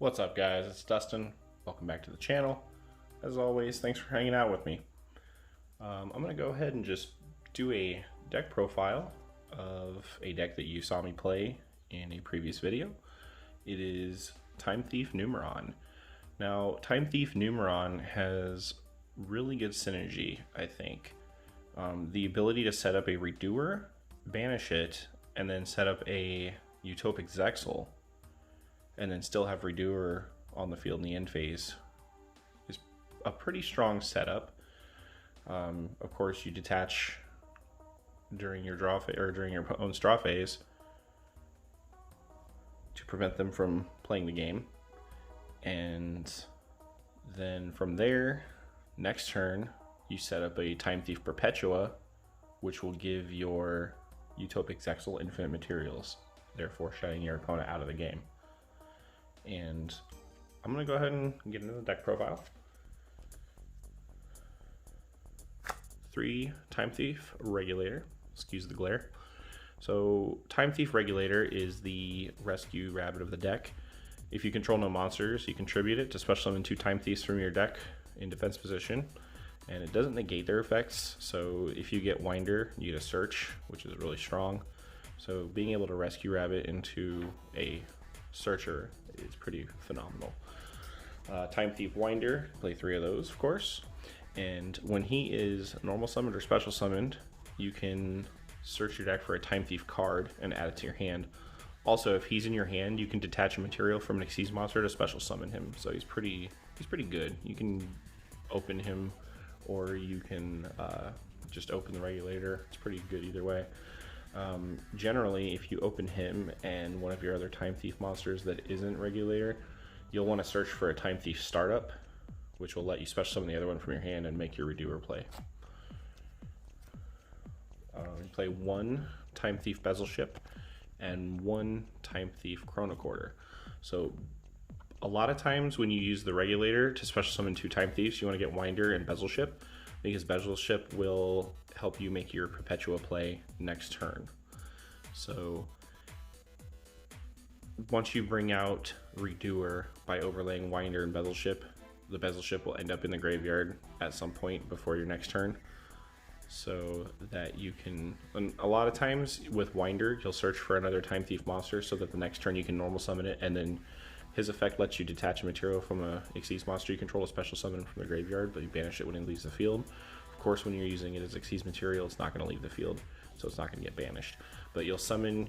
What's up, guys? It's Dustin. Welcome back to the channel. As always, thanks for hanging out with me. I'm going to go ahead and just do a deck profile of a deck that you saw me play in a previous video. It is Time Thief Numeron. Now, Time Thief Numeron has really good synergy, I think. The ability to set up a Redoer, banish it, and then set up a Utopic Zexal, and then still have Redoer on the field in the end phase is a pretty strong setup. Of course, you detach during your draw or during your opponent's draw phase to prevent them from playing the game, and then from there, next turn you set up a Time Thief Perpetua, which will give your Utopic Zexal infinite materials, therefore shutting your opponent out of the game. And I'm going to go ahead and get into the deck profile. 3 Time Thief Regulator, excuse the glare. So Time Thief Regulator is the rescue rabbit of the deck. If you control no monsters, you contribute it to special summon 2 Time Thieves from your deck in defense position, and it doesn't negate their effects. So if you get Winder, you get a Search, which is really strong. So being able to rescue rabbit into a Searcher is pretty phenomenal. Time Thief Winder, play 3 of those, of course. And when he is normal summoned or special summoned, you can search your deck for a Time Thief card and add it to your hand. Also, if he's in your hand, you can detach a material from an Xyz monster to special summon him. So he's pretty good. You can open him, or you can just open the Regulator. It's pretty good either way. Generally, if you open him and one of your other Time Thief monsters that isn't Regulator, you'll want to search for a Time Thief Startup, which will let you special summon the other one from your hand and make your Redoer play. You play 1 Time Thief Bezel Ship and 1 Time Thief Chronocorder. So a lot of times when you use the Regulator to special summon 2 Time Thieves, you want to get Winder and Bezel Ship, because Bezel Ship will help you make your Perpetua play next turn. So once you bring out Redoer by overlaying Winder and Bezel Ship, the Bezel Ship will end up in the graveyard at some point before your next turn. So that you can, and a lot of times with Winder, you'll search for another Time Thief monster so that the next turn you can normal summon it, and then his effect lets you detach a material from a Xyz monster you control, a special summon from the graveyard, but you banish it when it leaves the field. Of course, when you're using it as Xyz material, it's not going to leave the field, so it's not going to get banished. But you'll summon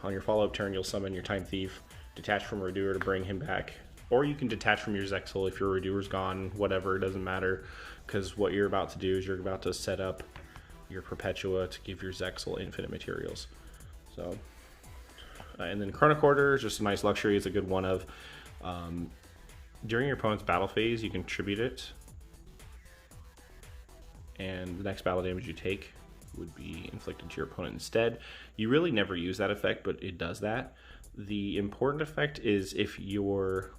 on your follow-up turn, you'll summon your Time Thief, detach from Redoer to bring him back, or you can detach from your Zexal if your Redoer's gone, whatever, it doesn't matter, because what you're about to do is you're about to set up your Perpetua to give your Zexal infinite materials. So, and then Chronocorder is just a nice luxury. It's a good one of. During your opponent's battle phase, you contribute it, and the next battle damage you take would be inflicted to your opponent instead. You really never use that effect, but it does that. The important effect is if your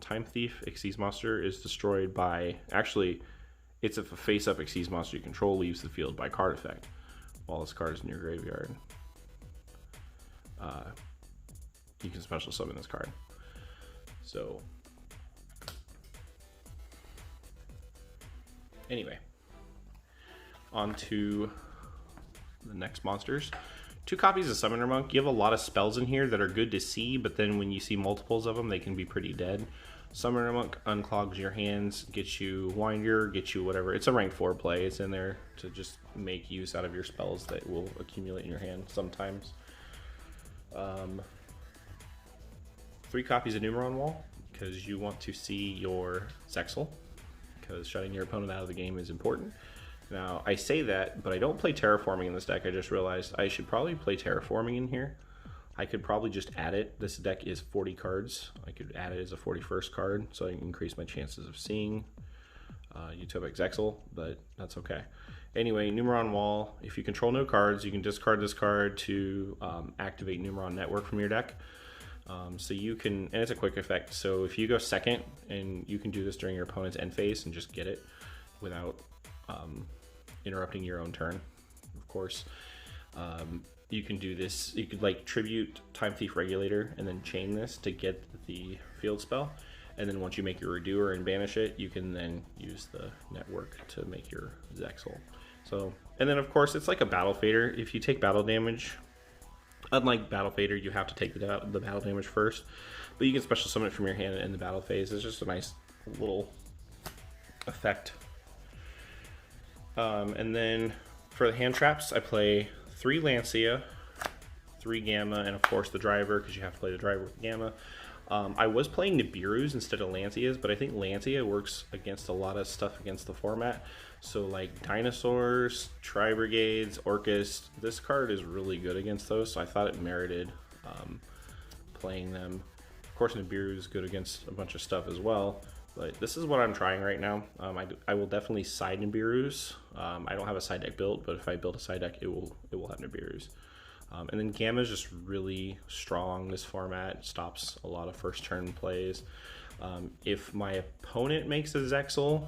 Time Thief Xyz monster is destroyed by, actually, it's if a face-up Xyz monster you control leaves the field by card effect while this card is in your graveyard. You can special summon this card. So anyway, on to the next monsters. 2 copies of Summoner Monk. You have a lot of spells in here that are good to see, but then when you see multiples of them, they can be pretty dead. Summoner Monk unclogs your hands, gets you Winder, gets you whatever. It's a rank 4 play. It's in there to just make use out of your spells that will accumulate in your hand sometimes. 3 copies of Numeron Wall, because you want to see your Zexal, because shutting your opponent out of the game is important. Now, I say that, but I don't play Terraforming in this deck. I just realized I should probably play Terraforming in here. I could probably just add it. This deck is 40 cards. I could add it as a 41st card, so I can increase my chances of seeing Utopic Zexal, but that's okay. Anyway, Numeron Wall. If you control no cards, you can discard this card to activate Numeron Network from your deck. So you can, and it's a quick effect, so if you go second, and you can do this during your opponent's end phase and just get it without interrupting your own turn, of course. you can do this. You could like tribute Time Thief Regulator and then chain this to get the field spell. And then once you make your Redoer and banish it, you can then use the network to make your Zexal. So, and then of course it's like a battle fader. If you take battle damage, unlike battle fader, you have to take the battle damage first. But you can special summon it from your hand in the battle phase. It's just a nice little effect. And then for the hand traps, I play 3 Lancia, 3 Gamma, and of course the driver, because you have to play the driver with Gamma. I was playing Nibiru's instead of Lancias, but I think Lancia works against a lot of stuff against the format. So like Dinosaurs, Tri-Brigades, Orcus, this card is really good against those, so I thought it merited playing them. Of course Nibiru is good against a bunch of stuff as well, but this is what I'm trying right now. I will definitely side Nibiru's. I don't have a side deck built, but if I build a side deck, it will have Nibiru's. And then Gamma is just really strong. This format stops a lot of first turn plays. If my opponent makes a Zexal,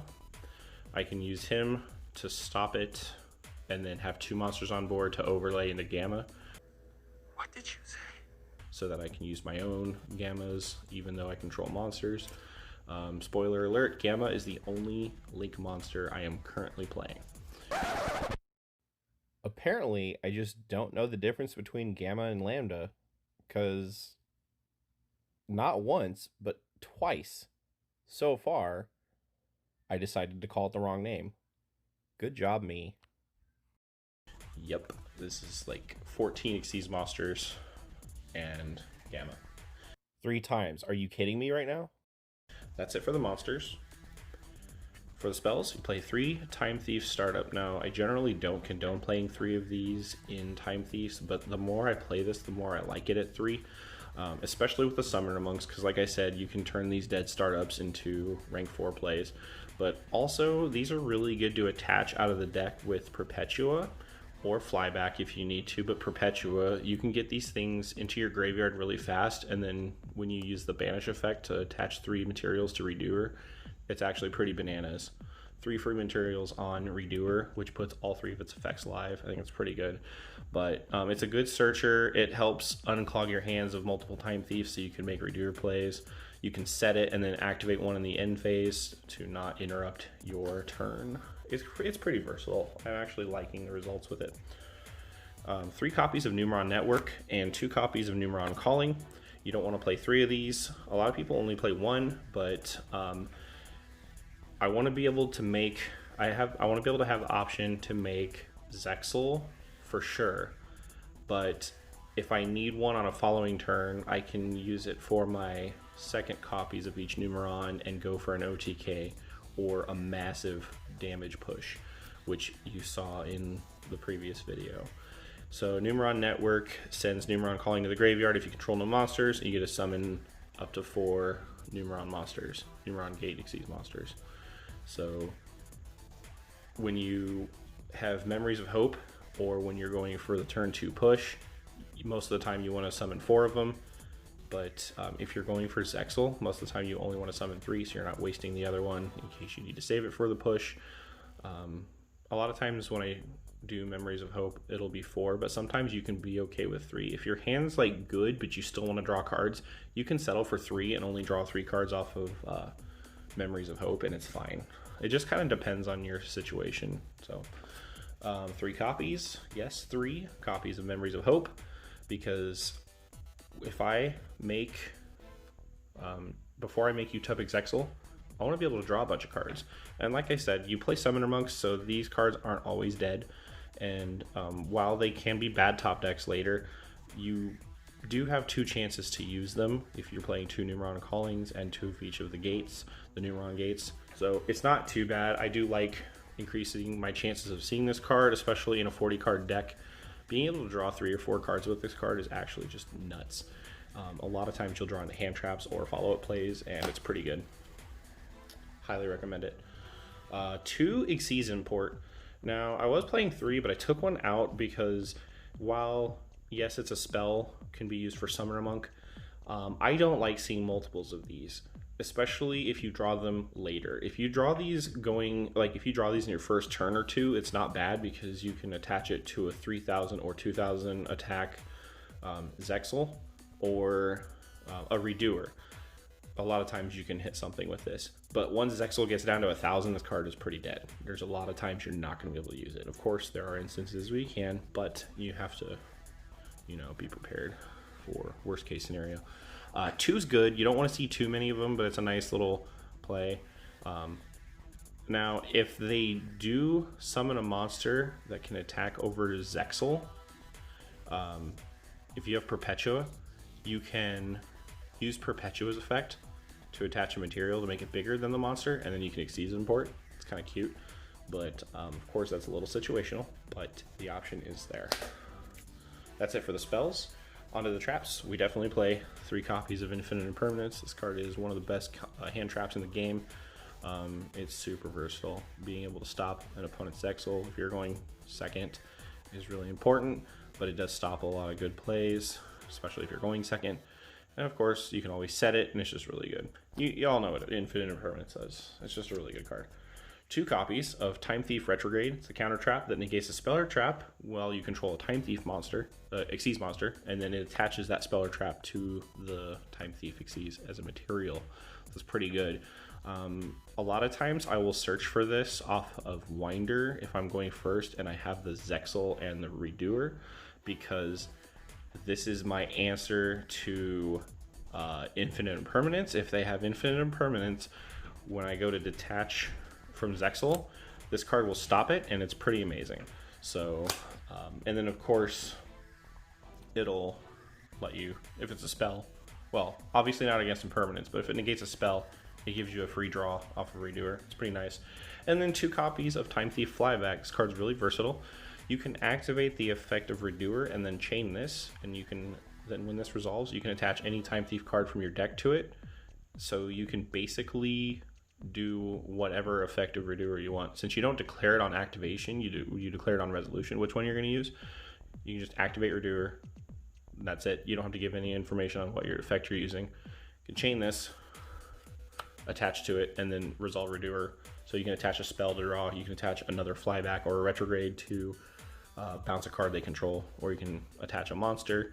I can use him to stop it and then have 2 monsters on board to overlay into Gamma. What did you say? So that I can use my own Gammas even though I control monsters. Spoiler alert, Gamma is the only Link monster I am currently playing. Apparently, I just don't know the difference between Gamma and Lambda, because not once, but twice so far, I decided to call it the wrong name. Good job, me. Yep, this is like 14 Xyz monsters and Gamma. 3 times. Are you kidding me right now? That's it for the monsters. For the spells, you play 3 Time Thief Startup. Now, I generally don't condone playing 3 of these in Time Thieves, but the more I play this, the more I like it at 3. Especially with the Summoner Monks, because like I said, you can turn these dead startups into rank 4 plays. But also, these are really good to attach out of the deck with Perpetua, or Flyback if you need to, but Perpetua, you can get these things into your graveyard really fast, and then when you use the Banish effect to attach 3 materials to Redoer, it's actually pretty bananas. 3 free materials on Redoer, which puts all 3 of its effects live. I think it's pretty good. But it's a good searcher. It helps unclog your hands of multiple Time Thieves so you can make Redoer plays. You can set it and then activate one in the end phase to not interrupt your turn. It's pretty versatile. I'm actually liking the results with it. 3 copies of Numeron Network and 2 copies of Numeron Calling. You don't want to play 3 of these. A lot of people only play 1, but I want to be able to make, I want to be able to have the option to make Zexal for sure, but if I need one on a following turn, I can use it for my 2nd copies of each Numeron and go for an OTK or a massive damage push, which you saw in the previous video. So Numeron Network sends Numeron Calling to the graveyard. If you control no monsters, you get to summon up to 4 Numeron monsters, Numeron Gate Xyz monsters. So when you have Memories of Hope, or when you're going for the turn 2 push, most of the time you want to summon 4 of them. But if you're going for Zexal, most of the time you only want to summon 3, so you're not wasting the other one in case you need to save it for the push. A lot of times when I do Memories of Hope, it'll be 4, but sometimes you can be okay with 3. If your hand's like good, but you still want to draw cards, you can settle for 3 and only draw 3 cards off of Memories of Hope, and it's fine. It just kind of depends on your situation. So 3 copies, yes, 3 copies of Memories of Hope, because if I make before I make Utopic Zexal, I want to be able to draw a bunch of cards. And like I said, you play Summoner Monks, so these cards aren't always dead, and while they can be bad top decks later, you do have 2 chances to use them if you're playing 2 Numeron Callings and 2 of each of the gates, the Numeron gates. So it's not too bad. I do like increasing my chances of seeing this card, especially in a 40 card deck. Being able to draw 3 or 4 cards with this card is actually just nuts. A lot of times you'll draw into hand traps or follow-up plays, and it's pretty good. Highly recommend it. 2 Xyz import. Now, I was playing 3, but I took one out because while, yes, it's a spell, can be used for Summoner Monk, I don't like seeing multiples of these, especially if you draw them later. If you draw these if you draw these in your first turn or two, it's not bad because you can attach it to a 3000 or 2000 attack Zexal or a Redoer. A lot of times you can hit something with this, but once Zexal gets down to 1000, this card is pretty dead. There's a lot of times you're not going to be able to use it. Of course, there are instances where you can, but you have to, be prepared for worst case scenario. 2's good. You don't want to see too many of them, but it's a nice little play. Now, if they do summon a monster that can attack over Zexal, if you have Perpetua, you can use Perpetua's effect to attach a material to make it bigger than the monster, and then you can Exceed import. It's kind of cute, but of course that's a little situational, but the option is there. That's it for the spells. Onto the traps. We definitely play 3 copies of Infinite Impermanence. This card is one of the best hand traps in the game. It's super versatile. Being able to stop an opponent's Zexal if you're going second is really important, but it does stop a lot of good plays, especially if you're going second. And of course, you can always set it, and it's just really good. You all know what Infinite Impermanence does. It's just a really good card. 2 copies of Time Thief Retrograde. It's a counter trap that negates a spell or trap while you control a Time Thief monster, Xyz monster, and then it attaches that spell or trap to the Time Thief Xyz as a material. So it's pretty good. A lot of times I will search for this off of Winder if I'm going first and I have the Zexal and the Redoer, because this is my answer to Infinite Impermanence. If they have Infinite Impermanence, when I go to detach from Zexal, this card will stop it, and it's pretty amazing. So, and then of course, it'll let you, if it's a spell, well, obviously not against Impermanence, but if it negates a spell, it gives you a free draw off of Redoer. It's pretty nice. And then 2 copies of Time Thief Flyback. This card's really versatile. You can activate the effect of Redoer and then chain this, and you can, then when this resolves, you can attach any Time Thief card from your deck to it. So you can basically do whatever effect of Redoer you want. Since you don't declare it on activation, you declare it on resolution which one you're going to use. You can just activate Redoer. That's it. You don't have to give any information on what your effect you're using. You can chain this, attach to it, and then resolve Redoer. So you can attach a spell to draw. You can attach another Flyback or a Retrograde to bounce a card they control, or you can attach a monster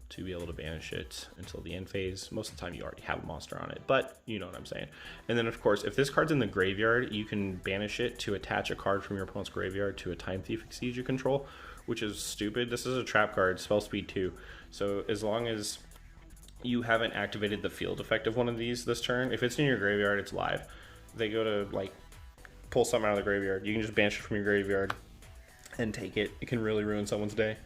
to be able to banish it until the end phase. Most of the time you already have a monster on it, but you know what I'm saying. And then of course, if this card's in the graveyard, you can banish it to attach a card from your opponent's graveyard to a Time Thief Xyz you control, which is stupid. This is a trap card, spell speed 2. So as long as you haven't activated the field effect of one of these this turn, if it's in your graveyard, it's live. They go to like pull something out of the graveyard, you can just banish it from your graveyard and take it. It can really ruin someone's day.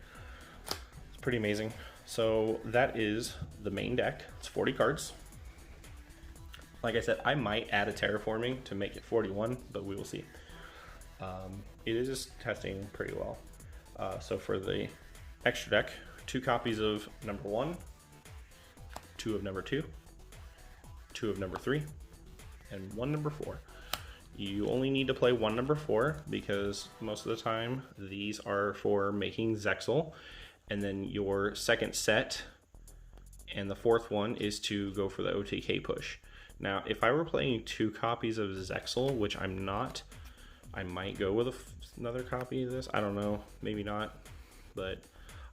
It's pretty amazing. So that is the main deck. It's 40 cards. Like I said, I might add a terraforming to make it 41, but we will see. It is just testing pretty well. So for the extra deck, 2 copies of number 1, 2 of number 2, 2 of number 3, and 1 number 4. You only need to play 1 number 4 because most of the time these are for making Zexal. And then your second set and the 4th one is to go for the OTK push. Now, if I were playing 2 copies of Zexal, which I'm not, I might go with another copy of this. I don't know, maybe not. But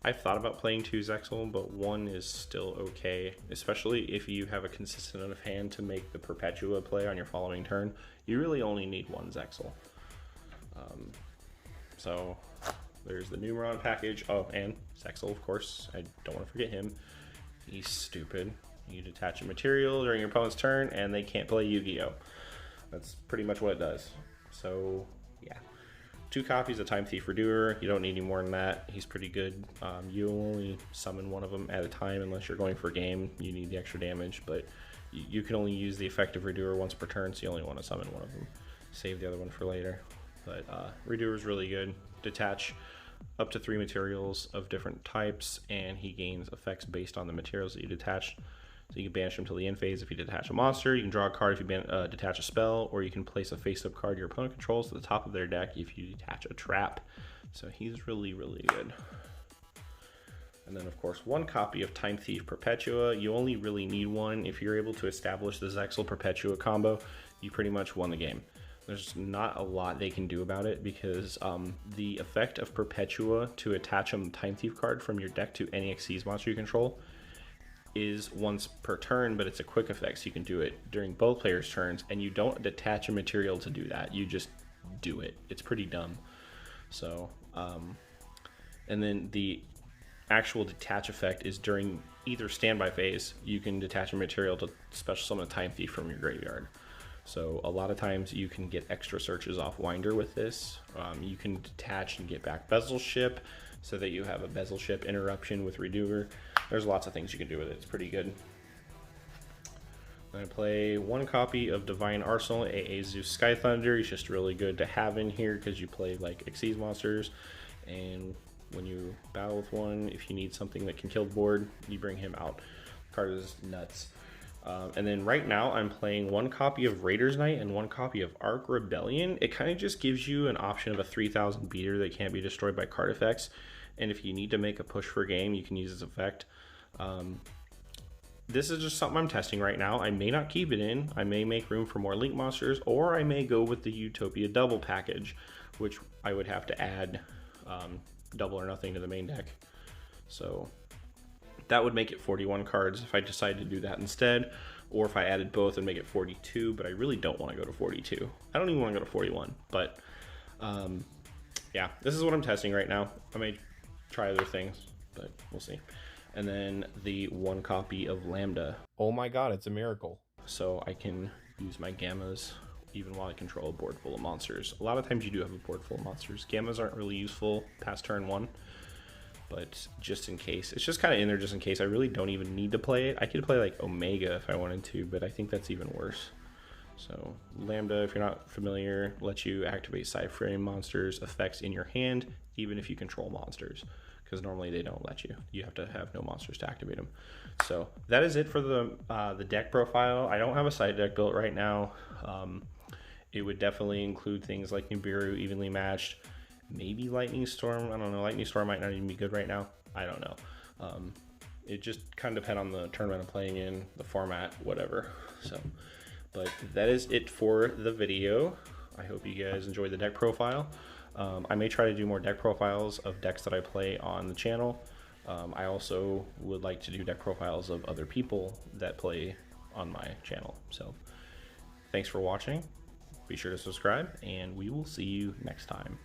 I've thought about playing 2 Zexal, but 1 is still okay, especially if you have a consistent enough hand to make the Perpetua play on your following turn. You really only need 1 Zexal. So there's the Numeron package. Oh, and Zexal, of course. I don't want to forget him. He's stupid. You detach a material during your opponent's turn, and they can't play Yu-Gi-Oh! That's pretty much what it does. So, yeah. 2 copies of Time Thief Redoer. You don't need any more than that. He's pretty good. You only summon one of them at a time unless you're going for game. You need the extra damage, but you can only use the effect of Redoer once per turn, so you only want to summon one of them. Save the other one for later. But Redoer is really good. Detach up to 3 materials of different types, and he gains effects based on the materials that you detach. So you can banish him till the end phase if you detach a monster. You can draw a card if you detach a spell, or you can place a face-up card your opponent controls to the top of their deck if you detach a trap. So he's really, really good. And then of course 1 copy of Time Thief Perpetua. You only really need 1. If you're able to establish the Zexal Perpetua combo, you pretty much won the game. There's not a lot they can do about it because the effect of Perpetua to attach a Time Thief card from your deck to any Xyz monster you control is once per turn, but it's a quick effect, so you can do it during both players' turns, and you don't detach a material to do that. You just do it. It's pretty dumb. So, and then the actual detach effect is during either standby phase. You can detach a material to special summon a Time Thief from your graveyard. So a lot of times you can get extra searches off Winder with this. You can detach and get back Bezel Ship so that you have a Bezel Ship interruption with Redoer. There's lots of things you can do with it. It's pretty good. I'm going to play 1 copy of Divine Arsenal, AA Zeus Sky Thunder. He's just really good to have in here because you play like Xyz monsters, and when you battle with one, if you need something that can kill the board, you bring him out. The card is nuts. And then right now I'm playing 1 copy of Raiders Knight and 1 copy of Ark Rebellion. It kind of just gives you an option of a 3000 beater that can't be destroyed by card effects. And if you need to make a push for game, you can use this effect. This is just something I'm testing right now. I may not keep it in. I may make room for more Link monsters, or I may go with the Utopia double package, which I would have to add double or nothing to the main deck. So that would make it 41 cards if I decide to do that instead, or if I added both and make it 42, but I really don't want to go to 42. I don't even want to go to 41, but yeah, this is what I'm testing right now. I may try other things, but we'll see. And then the 1 copy of Lambda. Oh my god, it's a miracle. So I can use my Gammas even while I control a board full of monsters. A lot of times you do have a board full of monsters. Gammas aren't really useful past turn 1. But just in case, it's just kind of in there just in case. I really don't even need to play it. I could play like Omega if I wanted to, but I think that's even worse. So Lambda, if you're not familiar, lets you activate side frame monsters effects in your hand, even if you control monsters, because normally they don't let you. You have to have no monsters to activate them. So that is it for the deck profile. I don't have a side deck built right now. It would definitely include things like Nibiru, evenly matched. Maybe Lightning Storm. I don't know. Lightning Storm might not even be good right now. I don't know. It just kind of depends on the tournament I'm playing in, the format, whatever. So, but that is it for the video. I hope you guys enjoyed the deck profile. I may try to do more deck profiles of decks that I play on the channel. I also would like to do deck profiles of other people that play on my channel. So, thanks for watching. Be sure to subscribe, and we will see you next time.